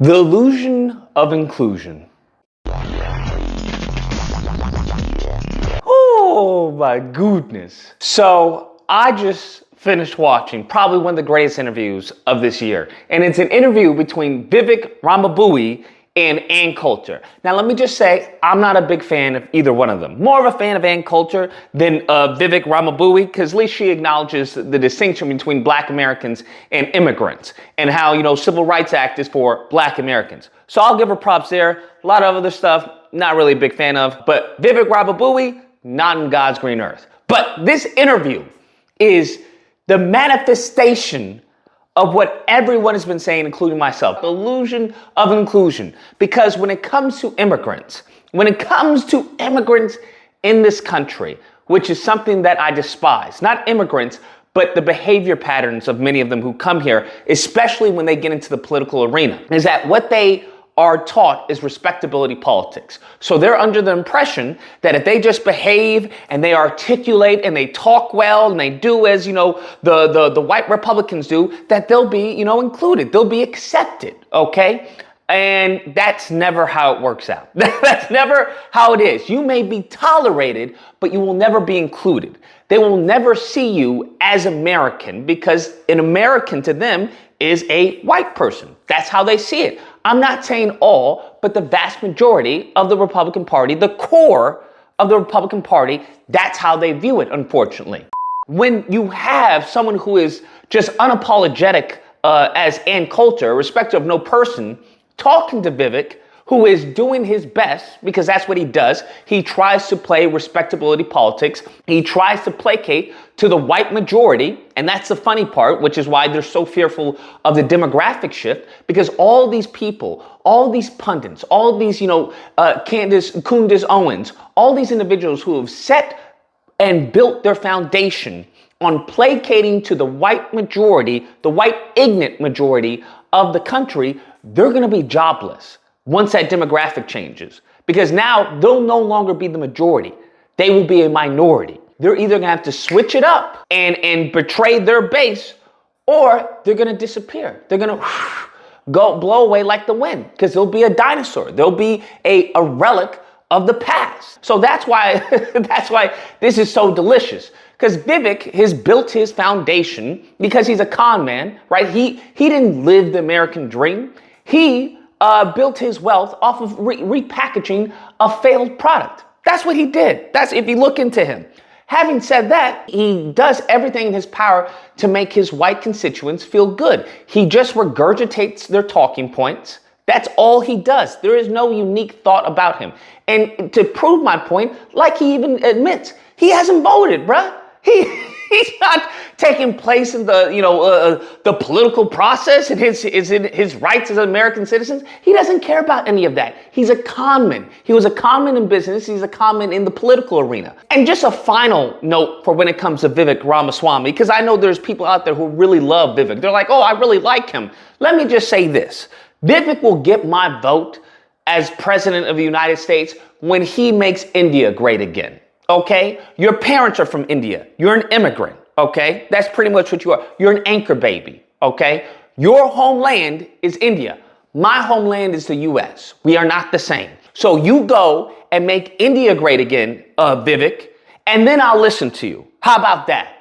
The illusion of inclusion. Oh my goodness. So I just finished watching probably one of the greatest interviews of this year. And it's an interview between Vivek Ramabui and Coulter. Now let me just say, I'm not a big fan of either one of them. More of a fan of Ann Coulter than Vivek Ramabui, because at least she acknowledges the distinction between Black Americans and immigrants, and how, Civil Rights Act is for Black Americans. So I'll give her props there. A lot of other stuff, not really a big fan of, but Vivek Ramabui, not in God's green earth. But this interview is the manifestation of what everyone has been saying, including myself, the illusion of inclusion. Because when it comes to immigrants in this country, which is something that I despise, not immigrants, but the behavior patterns of many of them who come here, especially when they get into the political arena, is that what they are taught is respectability politics. So they're under the impression that if they just behave and they articulate and they talk well and they do as, the white Republicans do, that they'll be, included, they'll be accepted, okay? And that's never how it works out. That's never how it is. You may be tolerated, but you will never be included. They will never see you as American, because an American to them is a white person. That's how they see it. I'm not saying all, but the vast majority of the Republican Party, the core of the Republican Party, that's how they view it, unfortunately. When you have someone who is just unapologetic as Ann Coulter, respective of no person, talking to Vivek, who is doing his best, because that's what he does. He tries to play respectability politics. He tries to placate to the white majority. And that's the funny part, which is why they're so fearful of the demographic shift, because all these people, all these pundits, all these, Candace Owens, all these individuals who have set and built their foundation on placating to the white majority, the white ignorant majority of the country, they're going to be jobless once that demographic changes, because now they'll no longer be the majority. They will be a minority. They're either going to have to switch it up and betray their base, or they're going to disappear. They're going to blow away like the wind, because they'll be a dinosaur. They'll be a relic of the past. So that's why this is so delicious, because Vivek has built his foundation because he's a con man, right? He didn't live the American dream. He built his wealth off of repackaging a failed product. That's what he did. That's if you look into him. Having said that, he does everything in his power to make his white constituents feel good. He just regurgitates their talking points. That's all he does. There is no unique thought about him. And to prove my point, like he even admits, he hasn't voted, bruh. He's not taking place in the political process and his rights as American citizens. He doesn't care about any of that. He's a conman. He was a conman in business. He's a conman in the political arena. And just a final note for when it comes to Vivek Ramaswamy, because I know there's people out there who really love Vivek. They're like, oh, I really like him. Let me just say this. Vivek will get my vote as president of the United States when he makes India great again. Okay? Your parents are from India. You're an immigrant. Okay? That's pretty much what you are. You're an anchor baby. Okay? Your homeland is India. My homeland is the US. We are not the same. So you go and make India great again, Vivek, and then I'll listen to you. How about that?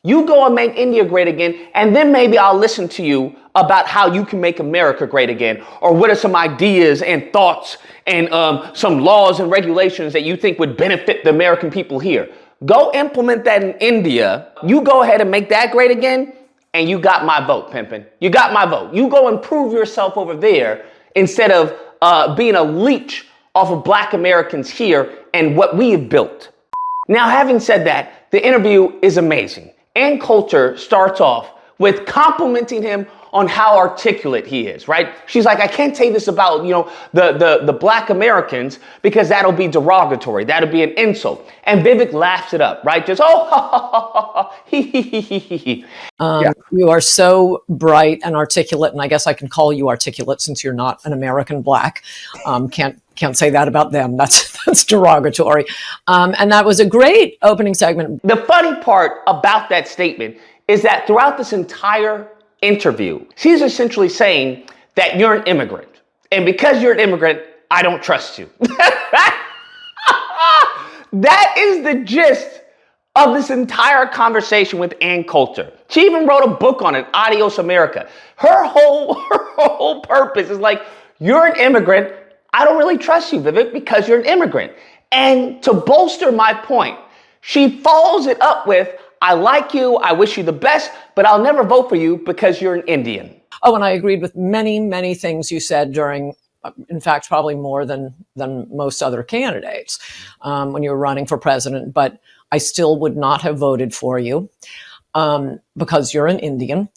You go and make India great again, and then maybe I'll listen to you about how you can make America great again, or what are some ideas and thoughts and some laws and regulations that you think would benefit the American people here. Go implement that in India. You go ahead and make that great again, and you got my vote, pimpin'. You got my vote. You go and prove yourself over there instead of being a leech off of Black Americans here and what we have built. Now, having said that, the interview is amazing. Ann Coulter starts off with complimenting him on how articulate he is, right? She's like, I can't say this about, the Black Americans because that'll be derogatory. That'll be an insult. And Vivek laughs it up, right? Just, oh, ha, ha, ha, ha, he, he. Yeah. You are so bright and articulate, and I guess I can call you articulate since you're not an American Black. Can't say that about them. That's derogatory. And that was a great opening segment. The funny part about that statement is that throughout this entire interview, she's essentially saying that you're an immigrant, And because you're an immigrant, I don't trust you. That is the gist of this entire conversation with Ann Coulter. She even wrote a book on it, Adios America. Her whole purpose is like, you're an immigrant. I don't really trust you, Vivek, because you're an immigrant. And to bolster my point, she follows it up with, I like you, I wish you the best, but I'll never vote for you because you're an Indian. Oh, and I agreed with many, many things you said during, in fact, probably more than most other candidates when you were running for president. But I still would not have voted for you because you're an Indian.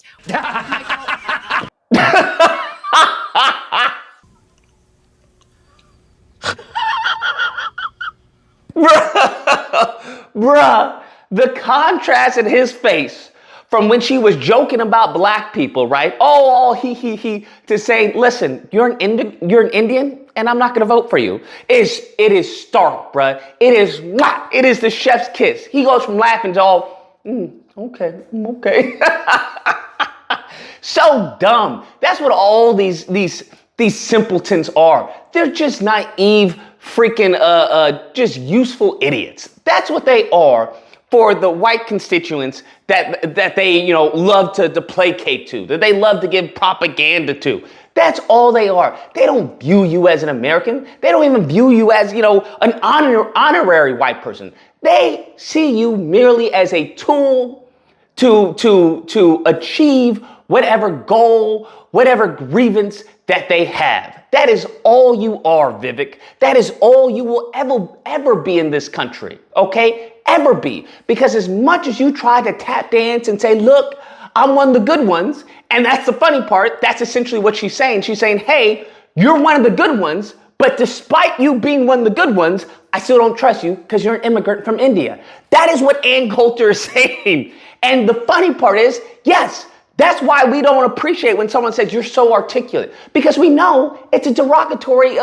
Bruh, the contrast in his face from when she was joking about black people, right? Oh, he, to say, listen, you're an Indian, and I'm not going to vote for you. It is stark, bruh. It is the chef's kiss. He goes from laughing to all, okay. So dumb. That's what all these simpletons are. They're just naive, freaking, just useful idiots. That's what they are for the white constituents that they, love to placate to, that they love to give propaganda to. That's all they are. They don't view you as an American. They don't even view you as, an honorary white person. They see you merely as a tool to achieve whatever goal, whatever grievance that they have. That is all you are, Vivek. That is all you will ever be in this country, okay? Ever be. Because as much as you try to tap dance and say, look, I'm one of the good ones, and that's the funny part, that's essentially what she's saying. She's saying, hey, you're one of the good ones, but despite you being one of the good ones, I still don't trust you because you're an immigrant from India. That is what Ann Coulter is saying. And the funny part is, yes, that's why we don't appreciate when someone says you're so articulate, because we know it's a derogatory,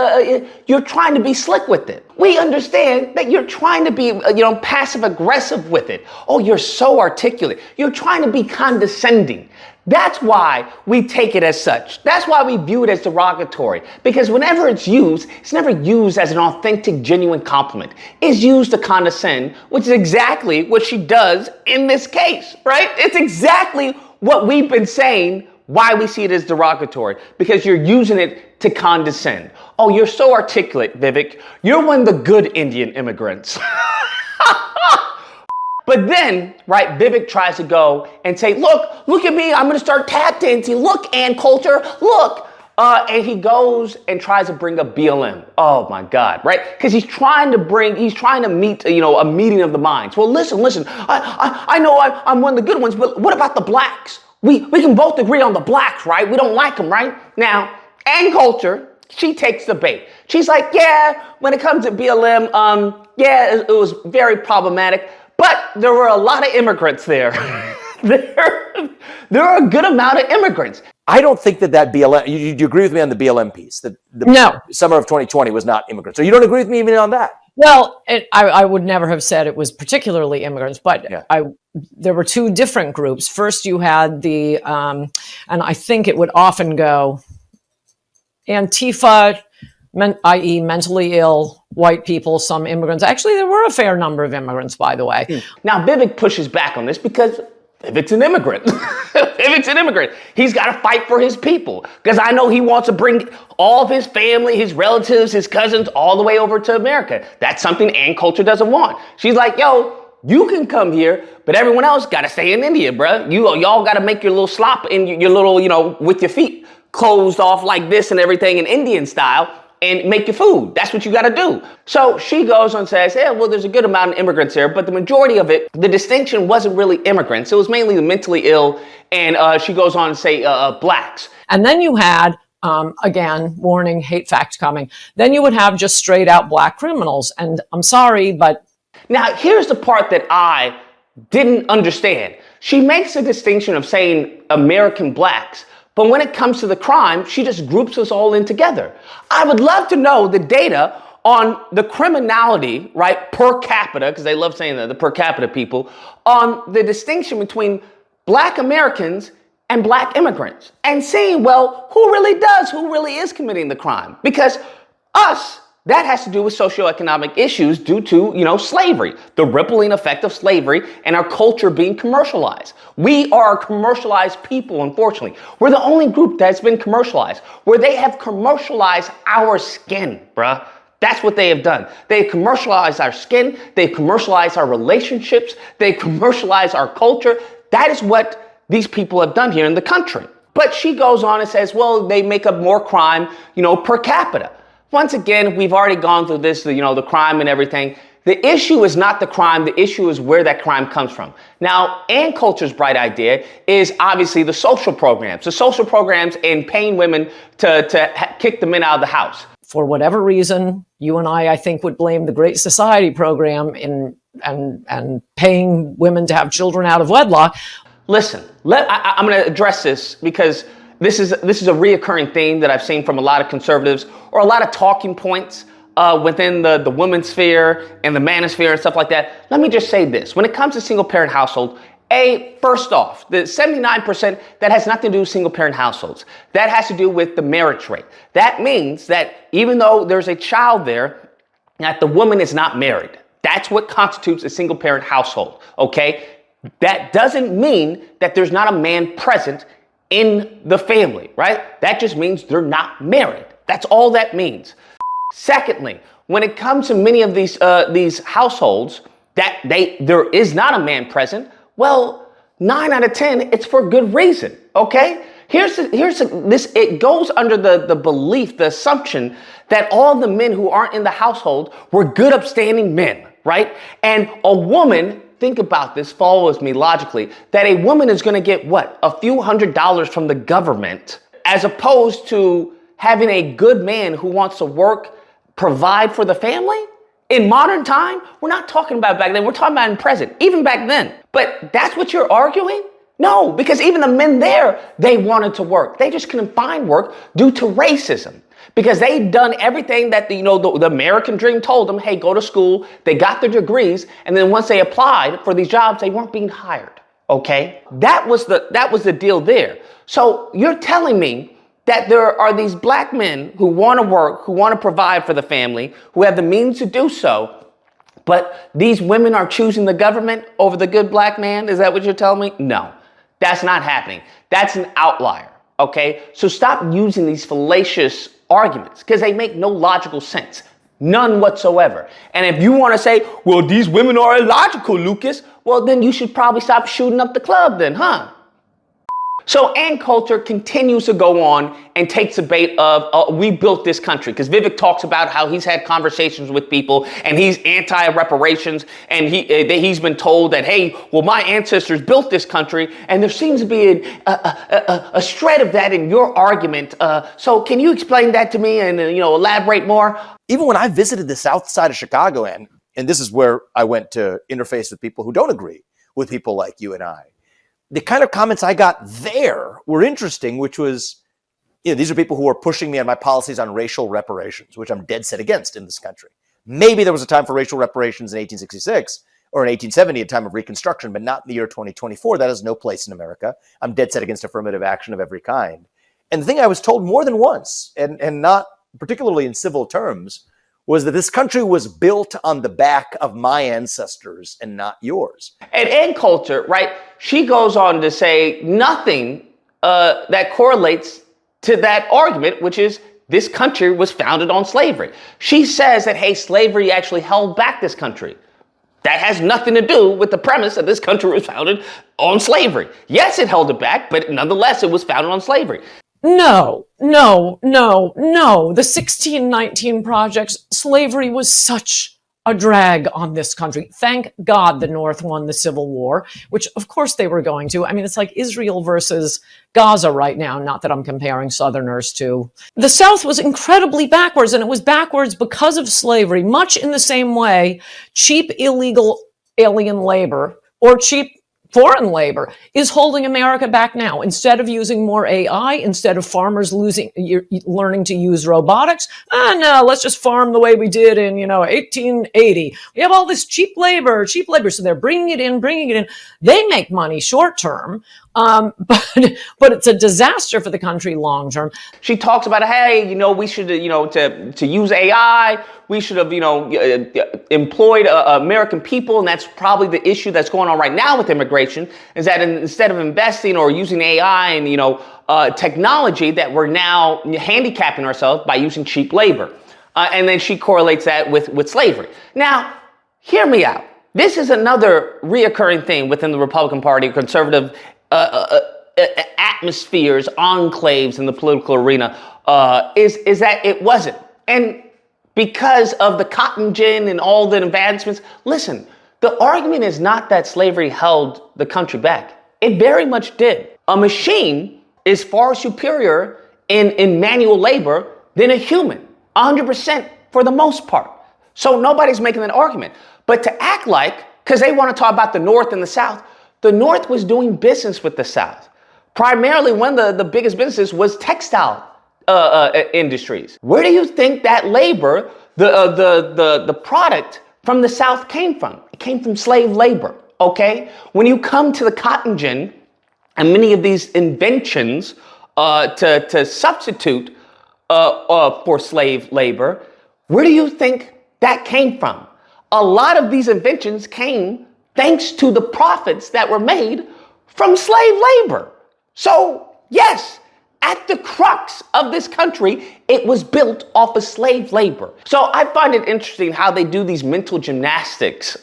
you're trying to be slick with it. We understand that you're trying to be, passive aggressive with it. Oh, you're so articulate. You're trying to be condescending. That's why we take it as such. That's why we view it as derogatory, because whenever it's used, it's never used as an authentic, genuine compliment. It's used to condescend, which is exactly what she does in this case, right? It's exactly what we've been saying, why we see it as derogatory, because you're using it to condescend. Oh, you're so articulate, Vivek. You're one of the good Indian immigrants. But then, right, Vivek tries to go and say, look at me. I'm going to start tap dancing. Look, Ann Coulter, look. And he goes and tries to bring up BLM. Oh, my God, right? Because he's trying to meet, a meeting of the minds. Well, listen. I know I'm one of the good ones, but what about the blacks? We can both agree on the blacks, right? We don't like them, right? Now, Ann Coulter, she takes the bait. She's like, yeah, when it comes to BLM, it was very problematic. But there were a lot of immigrants there. There are a good amount of immigrants. I don't think that BLM, you agree with me on the BLM piece? No. Summer of 2020 was not immigrants. So you don't agree with me even on that? Well, I would never have said it was particularly immigrants, but yeah. There were two different groups. First, you had the, and I think it would often go Antifa, i.e. mentally ill white people, some immigrants. Actually, there were a fair number of immigrants, by the way. Now, Vivek pushes back on this because Vivek's an immigrant. Vivek's an immigrant. He's got to fight for his people, because I know he wants to bring all of his family, his relatives, his cousins all the way over to America. That's something Ann Coulter doesn't want. She's like, yo, you can come here, but everyone else got to stay in India, bruh. Y'all got to make your little slop in your little, with your feet closed off like this and everything in Indian style, and make your food. That's what you got to do. So she goes and says, yeah, well, there's a good amount of immigrants here, but the majority of it, the distinction wasn't really immigrants. It was mainly the mentally ill. And she goes on to say blacks. And then you had, again, warning, hate fact coming. Then you would have just straight out black criminals. And I'm sorry, but. Now, here's the part that I didn't understand. She makes a distinction of saying American blacks, but when it comes to the crime, she just groups us all in together. I would love to know the data on the criminality, right, per capita, because they love saying that, the per capita people, on the distinction between black Americans and black immigrants and seeing, well, who really is committing the crime? Because that has to do with socioeconomic issues due to, slavery, the rippling effect of slavery and our culture being commercialized. We are a commercialized people, unfortunately. We're the only group that's been commercialized, where they have commercialized our skin, bruh. That's what they have done. They've commercialized our skin. They've commercialized our relationships. They've commercialized our culture. That is what these people have done here in the country. But she goes on and says, well, they make up more crime, per capita. Once again, we've already gone through this, the crime and everything. The issue is not the crime. The issue is where that crime comes from. Now, Ann Coulter's bright idea is obviously the social programs and paying women to kick the men out of the house. For whatever reason, you and I think, would blame the Great Society program and paying women to have children out of wedlock. Listen, I'm going to address this because this is a reoccurring theme that I've seen from a lot of conservatives, or a lot of talking points within the women's sphere and the manosphere and stuff like that. Let me just say this. When it comes to single parent household, first off, the 79%, that has nothing to do with single parent households. That has to do with the marriage rate. That means that even though there's a child there, that the woman is not married. That's what constitutes a single parent household, okay? That doesn't mean that there's not a man present in the family, right? That just means they're not married. That's all that means. Secondly, when it comes to many of these households that there is not a man present, well, 9 out of 10, it's for good reason, okay? It goes under the belief, the assumption that all the men who aren't in the household were good, upstanding men, right? And a woman, think about this, follow with me logically, that a woman is going to get what? A few $100s from the government, as opposed to having a good man who wants to work, provide for the family? In modern time, we're not talking about back then, we're talking about in present, even back then. But that's what you're arguing? No, because even the men there, they wanted to work. They just couldn't find work due to racism. Because they'd done everything that the American dream told them, hey, go to school. They got their degrees, and then once they applied for these jobs, they weren't being hired. Okay? That was the deal there. So you're telling me that there are these black men who want to work, who want to provide for the family, who have the means to do so, but these women are choosing the government over the good black man? Is that what you're telling me? No, that's not happening. That's an outlier, okay? So stop using these fallacious arguments because they make no logical sense. None whatsoever. And if you want to say, well, these women are illogical, Lucas, well, then you should probably stop shooting up the club then, huh? So Ann Coulter continues to go on and takes the bait of, we built this country. Because Vivek talks about how he's had conversations with people and he's anti-reparations. And he's been told that, hey, well, my ancestors built this country. And there seems to be a shred of that in your argument. So can you explain that to me and, elaborate more? Even when I visited the south side of Chicago, and this is where I went to interface with people who don't agree with people like you and I, the kind of comments I got there were interesting, which was, these are people who are pushing me on my policies on racial reparations, which I'm dead set against in this country. Maybe there was a time for racial reparations in 1866 or in 1870, a time of Reconstruction, but not in the year 2024. That has no place in America. I'm dead set against affirmative action of every kind. And the thing I was told more than once, and not particularly in civil terms, was that this country was built on the back of my ancestors and not yours. And Ann Coulter, right, she goes on to say nothing that correlates to that argument, which is this country was founded on slavery. She says that, hey, slavery actually held back this country. That has nothing to do with the premise that this country was founded on slavery. Yes, it held it back, but nonetheless, it was founded on slavery. No. The 1619 Projects, slavery was such a drag on this country. Thank God the North won the Civil War, which of course they were going to. I mean, it's like Israel versus Gaza right now. Not that I'm comparing Southerners to. The South was incredibly backwards, and it was backwards because of slavery, much in the same way cheap illegal alien labor or cheap foreign labor is holding America back now. Instead of using more AI, instead of farmers learning to use robotics, no, let's just farm the way we did in, 1880. We have all this cheap labor. So they're bringing it in. They make money short term. But it's a disaster for the country long term. She talks about, hey, we should, to use AI, we should have, employed American people. And that's probably the issue that's going on right now with immigration, is that instead of investing or using AI and, technology, that we're now handicapping ourselves by using cheap labor. And then she correlates that with slavery. Now, hear me out. This is another reoccurring thing within the Republican Party, conservative atmospheres, enclaves in the political arena, is that it wasn't. And because of the cotton gin and all the advancements, listen, the argument is not that slavery held the country back. It very much did. A machine is far superior in manual labor than a human, 100% for the most part. So nobody's making that argument. But to act like, because they want to talk about the North and the South, the North was doing business with the South. Primarily, one of the biggest businesses was textile industries. Where do you think that labor, the product from the South came from? It came from slave labor, okay? When you come to the cotton gin and many of these inventions to substitute for slave labor, where do you think that came from? A lot of these inventions came thanks to the profits that were made from slave labor. So, yes, at the crux of this country, it was built off of slave labor. So I find it interesting how they do these mental gymnastics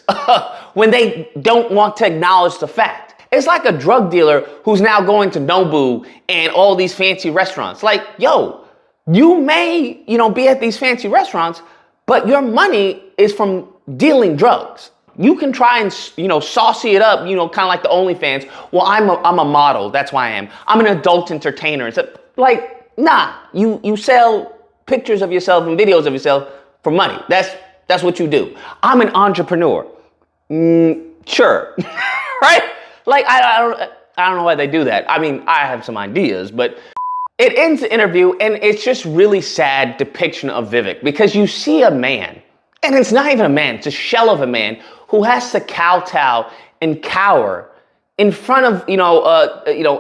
when they don't want to acknowledge the fact. It's like a drug dealer who's now going to Nobu and all these fancy restaurants. Like, yo, you may, be at these fancy restaurants, but your money is from dealing drugs. You can try and, saucy it up, kind of like the OnlyFans. Well, I'm a model. That's why I am. I'm an adult entertainer. It's nah, you sell pictures of yourself and videos of yourself for money. That's what you do. I'm an entrepreneur. Sure. Right? Like, I don't know why they do that. I mean, I have some ideas, but it ends the interview and it's just really sad depiction of Vivek, because you see a man, and it's not even a man, it's a shell of a man who has to kowtow and cower in front of,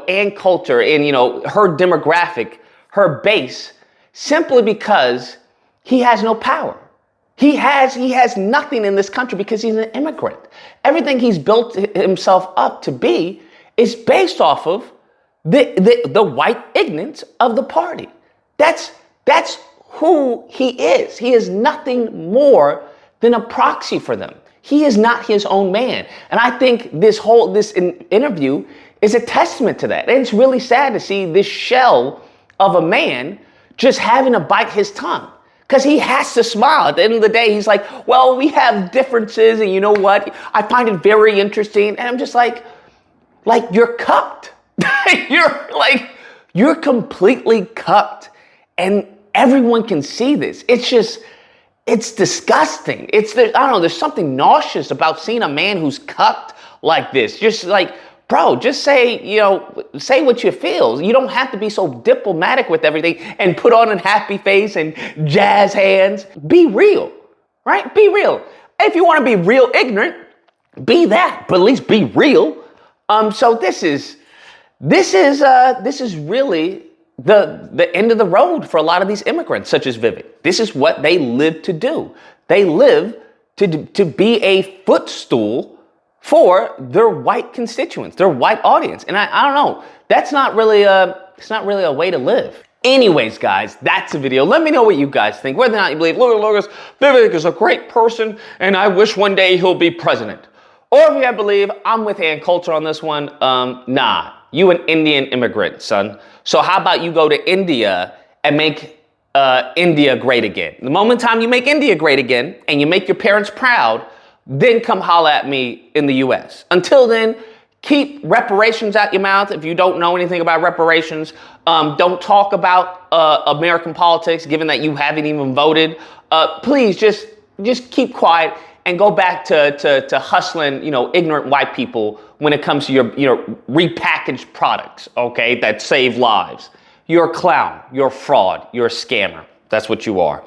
Ann Coulter and, her demographic, her base, simply because he has no power. He has nothing in this country because he's an immigrant. Everything he's built himself up to be is based off of the white ignorance of the party. That's who he is. He is nothing more than a proxy for them. He is not his own man. And I think this interview is a testament to that. And it's really sad to see this shell of a man just having to bite his tongue, because he has to smile. At the end of the day, he's like, well, we have differences, and you know what? I find it very interesting. And I'm just like you're cucked. You're completely cucked. And everyone can see this. It's disgusting. There's something nauseous about seeing a man who's cucked like this. Just like, bro, just say what you feel. You don't have to be so diplomatic with everything and put on a happy face and jazz hands. Be real, right? Be real. If you want to be real ignorant, be that, but at least be real. So this is really the end of the road for a lot of these immigrants, such as Vivek. This is what they live to do. They live to be a footstool for their white constituents, their white audience. And I don't know, it's not really a way to live. Anyways, guys, that's the video. Let me know what you guys think, whether or not you believe, Lucas, Vivek is a great person and I wish one day he'll be president. Or if you believe, I'm with Ann Coulter on this one, nah, you an Indian immigrant, son. So how about you go to India and make India great again? The moment in time you make India great again and you make your parents proud, then come holla at me in the US. Until then, keep reparations out your mouth. If you don't know anything about reparations, don't talk about American politics, given that you haven't even voted. Please just keep quiet and go back to hustling, ignorant white people when it comes to your, repackaged products, okay, that save lives. You're a clown, you're a fraud, you're a scammer. That's what you are.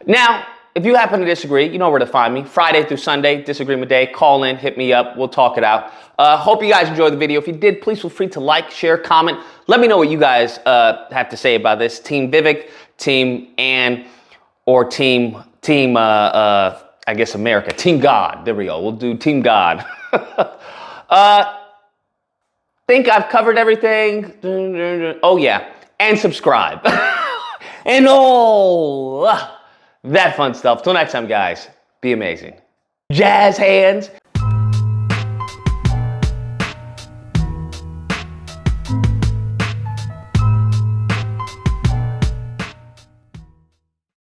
Now, if you happen to disagree, you know where to find me. Friday through Sunday, disagreement day. Call in, hit me up. We'll talk it out. Hope you guys enjoyed the video. If you did, please feel free to like, share, comment. Let me know what you guys have to say about this. Team Vivek, Team Ann, or Team I guess America. Team God. There we go. We'll do Team God. Think I've covered everything. Oh yeah, and subscribe. And all that fun stuff. Till next time, guys, be amazing. Jazz hands.